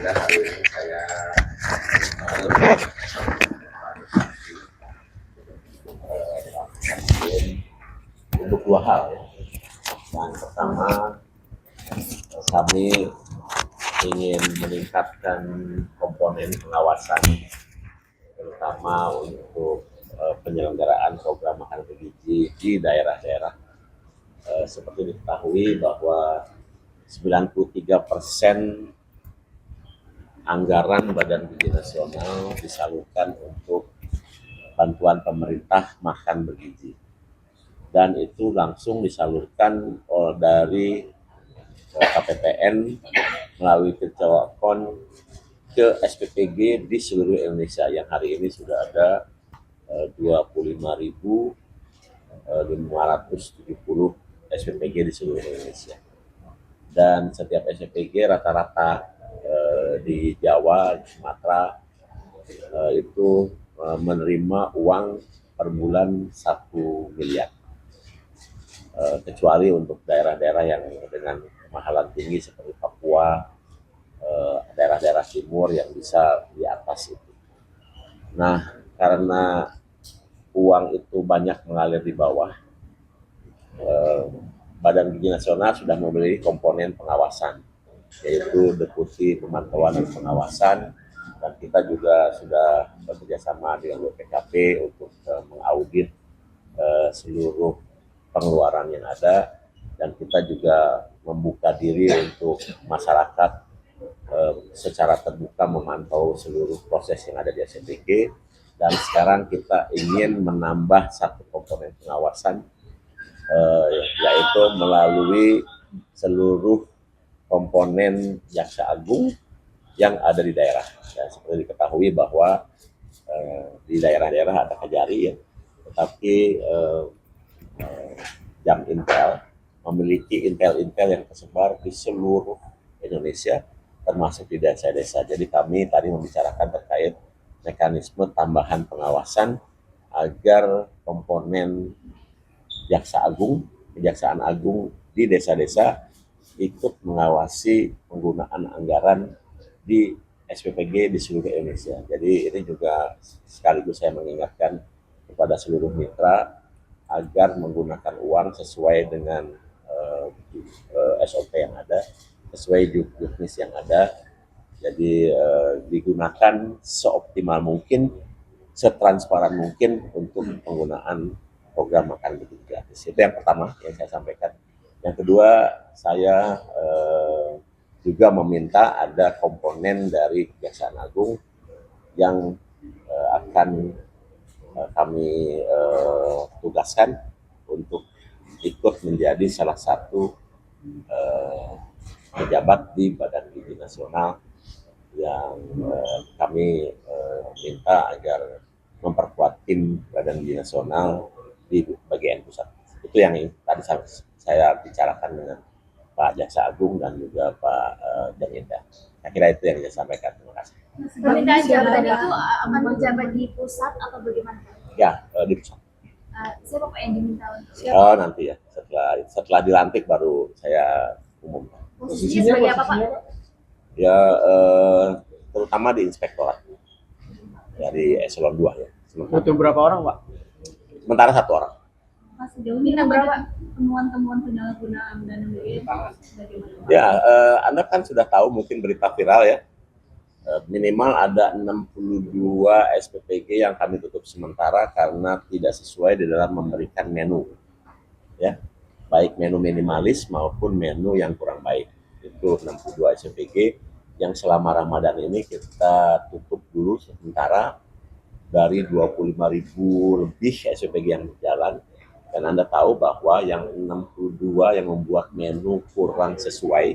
Alhamdulillah hari ini saya untuk dua hal ya. Yang pertama, kami ingin meningkatkan komponen pengawasan terutama untuk penyelenggaraan program makan bergizi di daerah-daerah. Seperti diketahui bahwa 93% anggaran Badan Gizi Nasional disalurkan untuk bantuan pemerintah makan bergizi, dan itu langsung disalurkan dari KPPN melalui Kecamatan ke SPPG di seluruh Indonesia, yang hari ini sudah ada 25.570 SPPG di seluruh Indonesia. Dan setiap SPPG rata-rata di Jawa, di Sumatera itu menerima uang per bulan 1 miliar. Kecuali untuk daerah-daerah yang dengan kemahalan tinggi seperti Papua, daerah-daerah timur yang bisa di atas itu. Nah, karena uang itu banyak mengalir di bawah, Badan Gizi Nasional sudah memiliki komponen pengawasan, yaitu Deputi Pemantauan dan Pengawasan, dan kita juga sudah bekerjasama dengan BPKP untuk mengaudit seluruh pengeluaran yang ada, dan kita juga membuka diri untuk masyarakat secara terbuka memantau seluruh proses yang ada di SPPG. Dan sekarang kita ingin menambah satu komponen pengawasan, yaitu melalui seluruh komponen Jaksa Agung yang ada di daerah. Ya, seperti diketahui bahwa di daerah-daerah ada Kejari ya, tetapi Jam Intel memiliki intel-intel yang tersebar di seluruh Indonesia, termasuk di desa-desa. Jadi kami tadi membicarakan terkait mekanisme tambahan pengawasan agar komponen Jaksa Agung, Kejaksaan Agung di desa-desa ikut mengawasi penggunaan anggaran di SPPG di seluruh Indonesia. Jadi ini juga sekaligus saya mengingatkan kepada seluruh mitra agar menggunakan uang sesuai dengan SOP yang ada, sesuai juknis yang ada. Jadi digunakan seoptimal mungkin, setransparan mungkin untuk penggunaan program makan bergizi gratis. Itu yang pertama yang saya sampaikan. Yang kedua, saya juga meminta ada komponen dari Kejaksaan Agung yang akan kami tugaskan untuk ikut menjadi salah satu pejabat di Badan Gizi Nasional yang kami minta agar memperkuat tim Badan Gizi Nasional di bagian pusat. Itu yang tadi saya bicarakan dengan Pak Jaksa Agung dan juga Pak Jaminda. Saya kira itu yang saya sampaikan. Terima kasih. Pemindahan jabatan itu akan menjabat di pusat atau bagaimana? Ya, di pusat. Siapa Pak yang diminta untuk siapa? Oh, nanti ya, setelah dilantik baru saya umumkan. Posisinya sebagai apa Pak? Ya, terutama di inspektorat, dari eselon 2 ya. Butuh berapa orang Pak? Sementara 1 orang. Mas, sejauh ini berapa temuan-temuan penyalahgunaan dana BPJS bagaimana? Ya, Anda kan sudah tahu mungkin berita viral ya. Minimal ada 62 SPPG yang kami tutup sementara karena tidak sesuai di dalam memberikan menu, ya, baik menu minimalis maupun menu yang kurang baik. Itu 62 SPPG yang selama Ramadan ini kita tutup dulu sementara dari 25.000 lebih SPPG yang berjalan. Dan Anda tahu bahwa yang 62 yang membuat menu kurang sesuai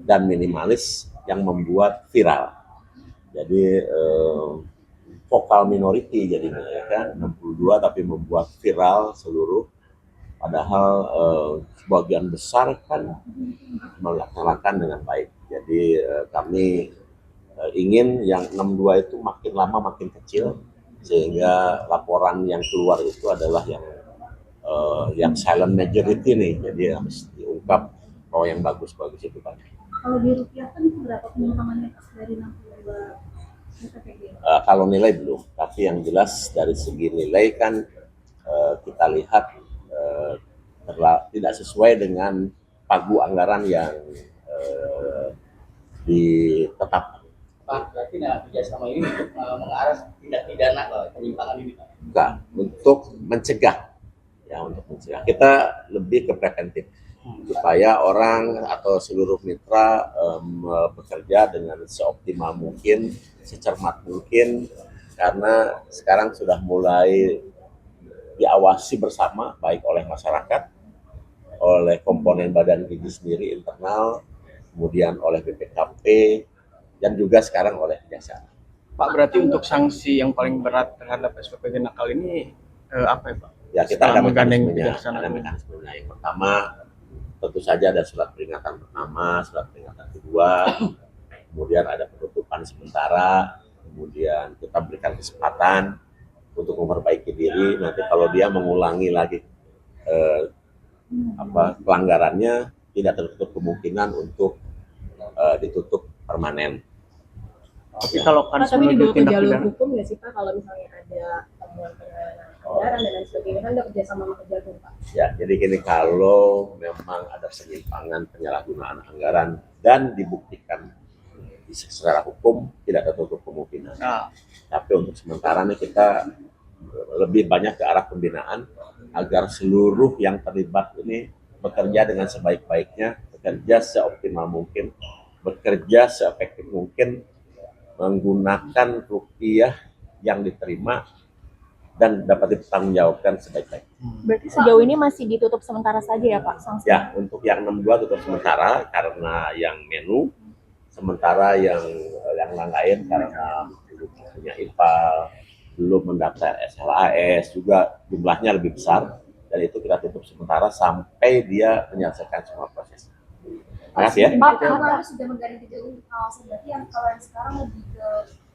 dan minimalis yang membuat viral. Jadi vokal minority jadinya ya kan, 62 tapi membuat viral seluruh, padahal sebagian besar kan melaksanakan dengan baik. Jadi kami ingin yang 62 itu makin lama makin kecil, sehingga laporan yang keluar itu adalah yang silent majority nih. Jadi harus diungkap bahwa yang bagus-bagus itu banyak. Kalau di rupiah kan berapa pengembangannya Pak dari 62 SPPG? Kalau nilai belum, tapi yang jelas dari segi nilai kan kita lihat tidak sesuai dengan pagu anggaran yang ditetapkan. Pak, berarti kerjasama ini untuk mengarah tindak pidana penyimpangan ini, Pak? Bukan, untuk mencegah. Ya, untuk mencegah. Kita lebih ke preventif supaya orang atau seluruh mitra bekerja dengan seoptimal mungkin, secermat mungkin, karena sekarang sudah mulai diawasi bersama baik oleh masyarakat, oleh komponen badan gizi sendiri internal, kemudian oleh BPKP, dan juga sekarang oleh Kejaksaan. Pak, berarti untuk sanksi yang paling berat terhadap SPPG nakal ini apa ya Pak? Ya, kita ada mekanismenya. Kejaksaan. Ada mekanismenya. Yang pertama, tentu saja ada surat peringatan pertama, surat peringatan kedua, kemudian ada penutupan sementara, kemudian kita berikan kesempatan untuk memperbaiki diri. Nanti kalau dia mengulangi lagi pelanggarannya, tidak tertutup kemungkinan untuk ditutup permanen. Tapi kalau kan Pak, tapi dibawa ke jalur pidana, hukum nggak sih Pak kalau misalnya ada temuan pengelolaan anggaran dan lain sebagainya, kan udah kerjasama sama Kejagung Pak? Ya, jadi gini, kalau memang ada penyimpangan penyalahgunaan anggaran dan dibuktikan secara hukum, tidak tertutup kemungkinan. nah, Tapi untuk sementara nih kita lebih banyak ke arah pembinaan agar seluruh yang terlibat ini bekerja dengan sebaik-baiknya, bekerja seoptimal mungkin, bekerja seefektif mungkin, menggunakan rupiah yang diterima dan dapat dipertanggungjawabkan sebaik-baiknya. Berarti sejauh ini masih ditutup sementara saja ya Pak sanksi? Ya, untuk yang 62 tutup sementara karena yang menu, sementara yang lain karena belum punya IPAL, belum mendaftar SLAS, juga jumlahnya lebih besar, dan itu kita tutup sementara sampai dia menyelesaikan semua proses. Terima kasih ya. Pak, kalau sudah menggali Kejagung kawasan, berarti yang kalau yang sekarang lebih ke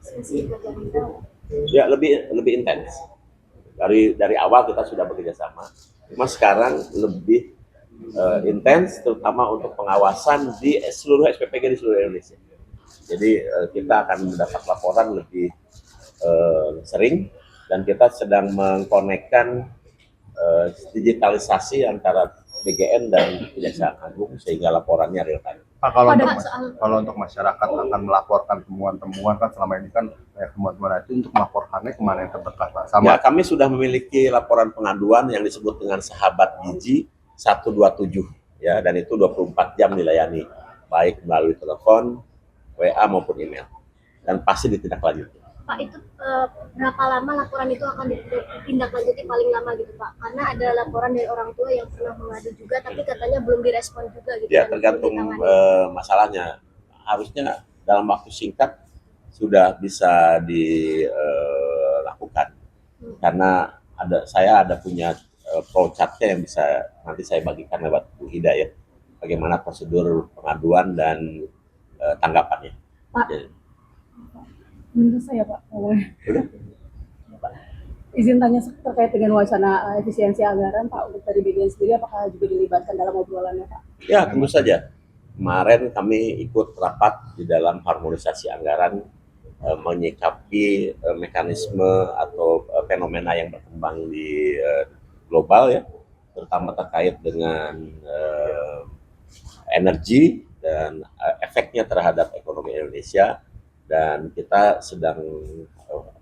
spesifik ke Kejagung. Ya, lebih intens. Dari awal kita sudah bekerja sama, cuma sekarang lebih intens, terutama untuk pengawasan di seluruh SPPG di seluruh Indonesia. Jadi kita akan mendapat laporan lebih sering, dan kita sedang mengkonekkan digitalisasi antara BGN dan Kejaksaan Agung sehingga laporannya real time. Pak, kalau Pada untuk, soal- kalau untuk masyarakat akan melaporkan temuan-temuan kan selama ini kan kayak temuan-temuan itu untuk melaporkannya kemana yang terdekat Pak? Ya, Sama kami sudah memiliki laporan pengaduan yang disebut dengan Sahabat Gizi 127 ya, dan itu 24 jam dilayani baik melalui telepon, WA maupun email, dan pasti ditindaklanjuti. Pak, itu berapa lama laporan itu akan ditindaklanjuti paling lama gitu Pak? Karena ada laporan dari orang tua yang pernah mengadu juga, tapi katanya belum direspon juga gitu. Ya, dan tergantung belum ditangani. masalahnya. Harusnya dalam waktu singkat sudah bisa dilakukan, karena saya ada punya flowchart-nya yang bisa nanti saya bagikan lewat Bu Ida ya, bagaimana prosedur pengaduan dan tanggapannya. Pak. Jadi, Menurut saya Pak, udah. izin tanya terkait dengan wacana efisiensi anggaran Pak, untuk dari BGN sendiri apakah juga dilibatkan dalam obrolannya Pak? Ya, tentu saja. Kemarin kami ikut rapat di dalam harmonisasi anggaran, menyikapi mekanisme atau fenomena yang berkembang di global ya, terutama terkait dengan energi dan efeknya terhadap ekonomi Indonesia, dan kita sedang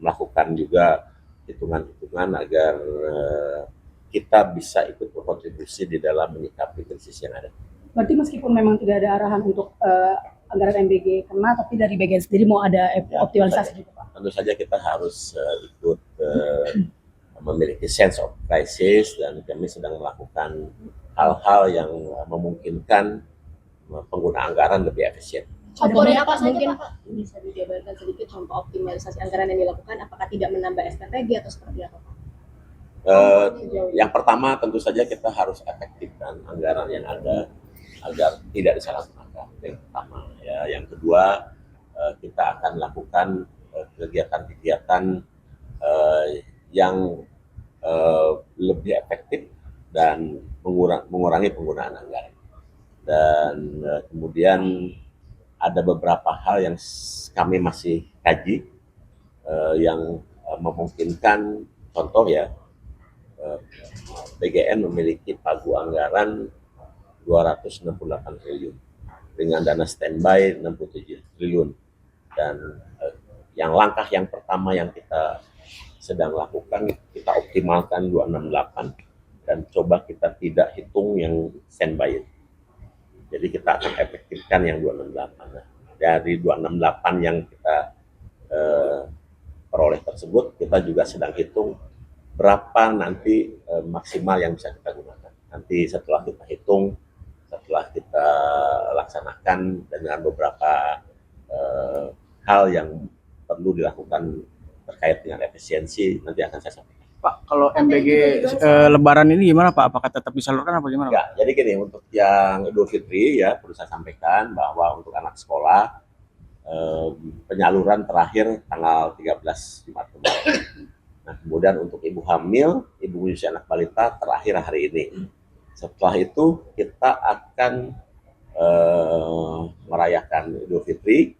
melakukan juga hitungan-hitungan agar kita bisa ikut berkontribusi di dalam menyikapi krisis yang ada. Berarti meskipun memang tidak ada arahan untuk anggaran MBG kena, tapi dari BGN sendiri mau ada optimalisasi gitu Pak? Tentu saja kita harus ikut memiliki sense of crisis, dan kami sedang melakukan hal-hal yang memungkinkan pengguna anggaran lebih efisien. Contohnya apa saja mungkin Pak? bisa dijabarkan sedikit contoh optimalisasi anggaran yang dilakukan, apakah tidak menambah SPPG atau seperti apa Pak? Yang pertama tentu saja kita harus efektifkan anggaran yang ada agar tidak disalahgunakan. Yang pertama ya. Yang kedua, kita akan lakukan kegiatan-kegiatan yang lebih efektif dan mengurangi penggunaan anggaran. Dan kemudian ada beberapa hal yang kami masih kaji yang memungkinkan, contoh ya, PGN memiliki pagu anggaran 268 triliun dengan dana standby 67 triliun, dan yang langkah yang pertama yang kita sedang lakukan, kita optimalkan 268 dan coba kita tidak hitung yang standby. Jadi kita akan efektifkan yang 268. Nah, dari 268 yang kita peroleh tersebut, kita juga sedang hitung berapa nanti maksimal yang bisa kita gunakan. Nanti setelah kita hitung, setelah kita laksanakan dengan beberapa hal yang perlu dilakukan terkait dengan efisiensi, nanti akan saya sampaikan. Pak, kalau MBG Lebaran ini gimana Pak? Apakah tetap disalurkan apa gimana Pak? Ya, jadi gini, untuk yang Idul Fitri ya perlu saya sampaikan bahwa untuk anak sekolah penyaluran terakhir tanggal 13 Maret kemarin. Nah, kemudian untuk ibu hamil, ibu menyusui anak balita terakhir hari ini. Setelah itu kita akan merayakan Idul Fitri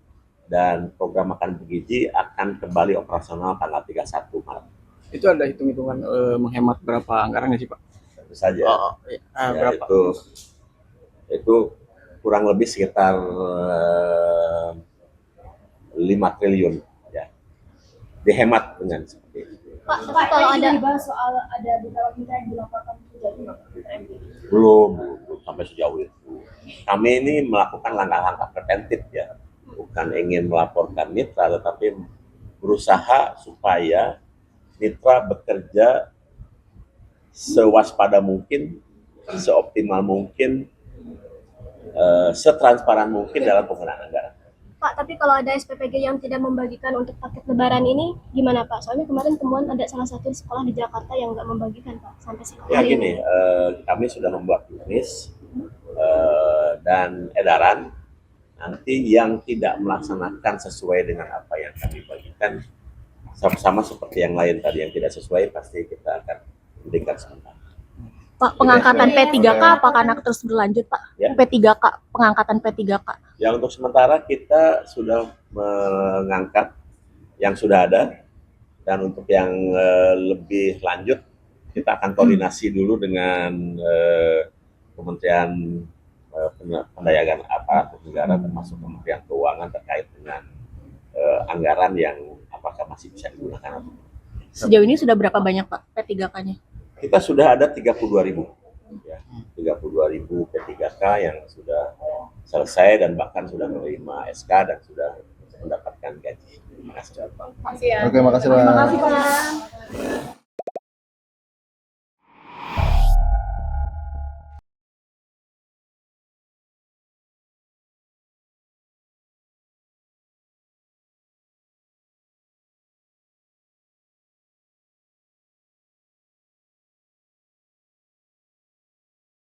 dan program makan bergizi akan kembali operasional tanggal 31 Maret. Itu ada hitung-hitungan menghemat berapa anggarannya sih Pak? Tentu saja. Ya, Berapa? Itu kurang lebih sekitar 5 triliun ya. Dihemat dengan seperti itu. Pak, tapi kalau ada dibahas soal ada beberapa mitra yang dilaporkan terjadi Belum sampai sejauh itu. Kami ini melakukan langkah-langkah preventif ya, bukan ingin melaporkan mitra, tetapi berusaha supaya mitra bekerja sewaspada mungkin, seoptimal mungkin, setransparan mungkin dalam penggunaan anggaran. Pak, tapi kalau ada SPPG yang tidak membagikan untuk paket lebaran ini gimana Pak? Soalnya kemarin temuan ada salah satu sekolah di Jakarta yang nggak membagikan Pak sampai sekarang. Ya gini, kami sudah membuat tulis dan edaran, nanti yang tidak melaksanakan sesuai dengan apa yang kami bagikan, sama seperti yang lain tadi yang tidak sesuai, pasti kita akan berikan sementara. Pak, pengangkatan P3K apakah akan terus berlanjut Pak? Ya. P3K, pengangkatan P3K. Yang untuk sementara kita sudah mengangkat yang sudah ada, dan untuk yang lebih lanjut kita akan koordinasi dulu dengan Kementerian Pendayagan Aparatur Negara termasuk Kementerian Keuangan terkait dengan anggaran yang apakah masih bisa digunakan atau tidak. Sejauh ini sudah berapa banyak Pak P3K-nya? Kita sudah ada 32.000 ya, 32.000 P3K yang sudah selesai dan bahkan sudah menerima SK dan sudah mendapatkan gaji. Terima kasih. Oke, makasih Pak. Terima kasih Pak.